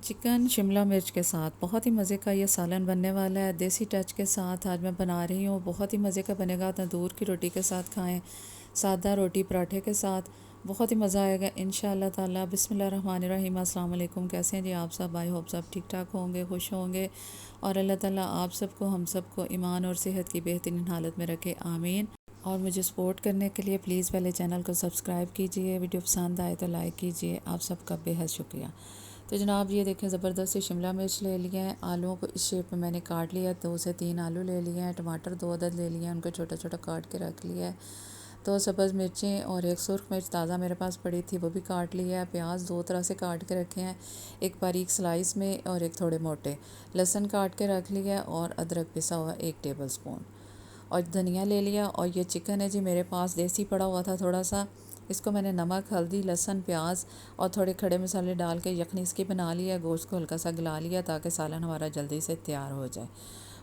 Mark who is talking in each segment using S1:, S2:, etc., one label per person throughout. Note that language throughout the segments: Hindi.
S1: चिकन शिमला मिर्च के साथ बहुत ही मज़े का ये सालन बनने वाला है। देसी टच के साथ आज मैं बना रही हूँ। बहुत ही मज़े का बनेगा। तंदूर की रोटी के साथ खाएं, सादा रोटी पराठे के साथ बहुत ही मज़ा आएगा इंशाअल्लाह ताला। बिस्मिल्लाहिर्रहमानिर्रहीम। अस्सलाम वालेकुम। कैसे हैं जी आप सब? आई होप सब ठीक ठाक होंगे, खुश होंगे और अल्लाह ताला आप सबको, हम सबको ईमान और सेहत की बेहतरीन हालत में रखे, आमीन। और मुझे सपोर्ट करने के लिए प्लीज़ पहले चैनल को सब्सक्राइब कीजिए। वीडियो पसंद आए तो लाइक कीजिए। आप सबका बेहद शुक्रिया। तो जनाब ये देखें, ज़बरदस्त सी शिमला मिर्च ले लिए हैं। आलूओं को इस शेप में मैंने काट लिया है। 2 से 3 आलू ले लिए हैं। टमाटर 2 अदद ले लिए हैं, उनको छोटा छोटा काट के रख लिया है। 2 सब्ज़ मिर्चें और 1 सुर्ख मिर्च ताज़ा मेरे पास पड़ी थी, वो भी काट लिया है। प्याज 2 तरह से काट के रखे हैं, एक बारीक स्लाइस में और एक थोड़े मोटे। लहसुन काट के रख लिया और अदरक पिसा हुआ 1 टेबल स्पून और धनिया ले लिया। और ये चिकन है जी मेरे पास, देसी पड़ा हुआ था थोड़ा सा। इसको मैंने नमक, हल्दी, लहसुन, प्याज और थोड़े खड़े मसाले डाल के यखनी इसकी बना लिया। गोश्त को हल्का सा गला लिया ताकि सालन हमारा जल्दी से तैयार हो जाए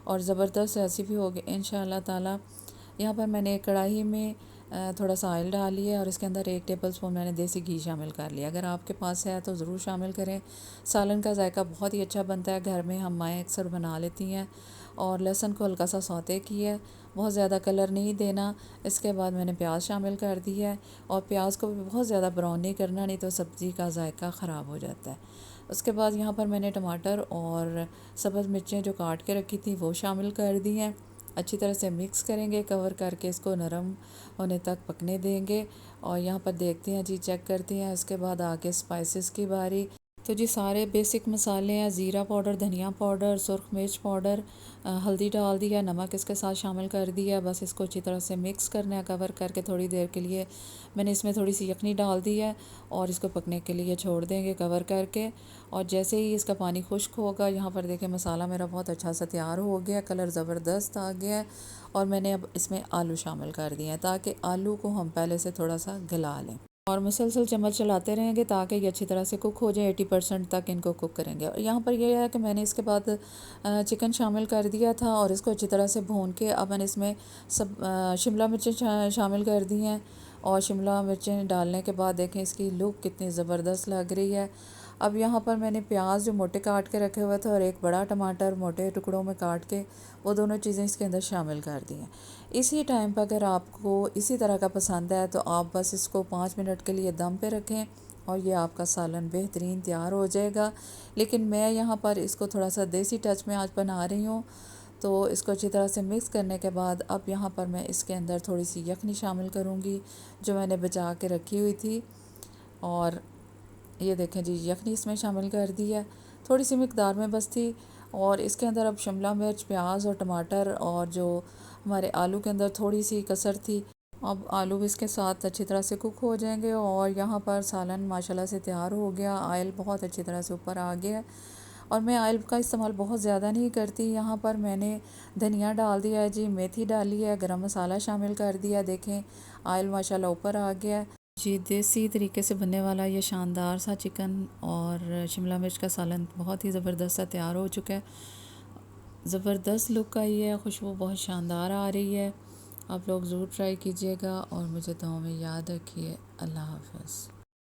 S1: और ज़बरदस्त रेसिपी होगी इंशाअल्लाह ताला। यहाँ पर मैंने एक कढ़ाई में थोड़ा सा ऑयल डाल लिया और इसके अंदर 1 टेबल स्पून मैंने देसी घी शामिल कर लिया। अगर आपके पास है तो ज़रूर शामिल करें। सालन का जायका बहुत ही अच्छा बनता है, घर में हम माएँ अक्सर बना लेती हैं। और लहसुन को हल्का सा सौते किया, बहुत ज़्यादा कलर नहीं देना। इसके बाद मैंने प्याज शामिल कर दी है और प्याज को भी बहुत ज़्यादा ब्राउन नहीं करना, नहीं तो सब्ज़ी का जायका ख़राब हो जाता है। उसके बाद यहाँ पर मैंने टमाटर और सब्ज़ मिर्चें जो काट के रखी थी वो शामिल कर दी हैं। अच्छी तरह से मिक्स करेंगे, कवर करके इसको नरम होने तक पकने देंगे। और यहाँ पर देखते हैं जी, चेक करते हैं। उसके बाद आके स्पाइसेस की बारी। तो जी सारे बेसिक मसाले हैं, ज़ीरा पाउडर, धनिया पाउडर, सुरख मिर्च पाउडर, हल्दी डाल दिया, नमक इसके साथ शामिल कर दिया। बस इसको अच्छी तरह से मिक्स करना है, कवर करके थोड़ी देर के लिए। मैंने इसमें थोड़ी सी यखनी डाल दी है और इसको पकने के लिए छोड़ देंगे कवर करके। और जैसे ही इसका पानी खुश्क होगा, यहाँ पर देखें मसाला मेरा बहुत अच्छा सा तैयार हो गया, कलर ज़बरदस्त आ गया है। और मैंने अब इसमें आलू शामिल कर दिए हैं ताकि आलू को हम पहले से थोड़ा सा गला लें और मुसलसल चम्मच चलाते रहेंगे ताकि ये अच्छी तरह से कुक हो जाए। 80% तक इनको कुक करेंगे। और यहाँ पर यह है कि मैंने इसके बाद चिकन शामिल कर दिया था और इसको अच्छी तरह से भून के अब मैंने इसमें सब शिमला मिर्चें शामिल कर दी हैं। और शिमला मिर्चें डालने के बाद देखें इसकी लुक कितनी ज़बरदस्त लग रही है। अब यहाँ पर मैंने प्याज जो मोटे काट के रखे हुए थे और एक बड़ा टमाटर मोटे टुकड़ों में काट के, वो दोनों चीज़ें इसके अंदर शामिल कर दी हैं। इसी टाइम पर अगर आपको इसी तरह का पसंद है तो आप बस इसको 5 मिनट के लिए दम पे रखें और ये आपका सालन बेहतरीन तैयार हो जाएगा। लेकिन मैं यहाँ पर इसको थोड़ा सा देसी टच में आज बना रही हूँ। तो इसको अच्छी तरह से मिक्स करने के बाद अब यहाँ पर मैं इसके अंदर थोड़ी सी यखनी शामिल करूँगी जो मैंने बचा के रखी हुई थी। और ये देखें जी, यखनी इसमें शामिल कर दी है, थोड़ी सी मिकदार में बस थी। और इसके अंदर अब शिमला मिर्च, प्याज और टमाटर और जो हमारे आलू के अंदर थोड़ी सी कसर थी, अब आलू भी इसके साथ अच्छी तरह से कुक हो जाएंगे। और यहाँ पर सालन माशाल्लाह से तैयार हो गया। ऑयल बहुत अच्छी तरह से ऊपर आ गया है और मैं ऑयल का इस्तेमाल बहुत ज़्यादा नहीं करती। यहाँ पर मैंने धनिया डाल दिया है जी, मेथी डाली है, गरम मसाला शामिल कर दिया। देखें ऑयल माशाल्लाह ऊपर आ गया है जी। देसी तरीके से बनने वाला ये शानदार सा चिकन और शिमला मिर्च का सालन बहुत ही ज़बरदस्त सा तैयार हो चुका है। ज़बरदस्त लुक आई है, खुशबू बहुत शानदार आ रही है। आप लोग ज़रूर ट्राई कीजिएगा और मुझे दुआओं में याद रखिए। अल्लाह हाफ़िज़।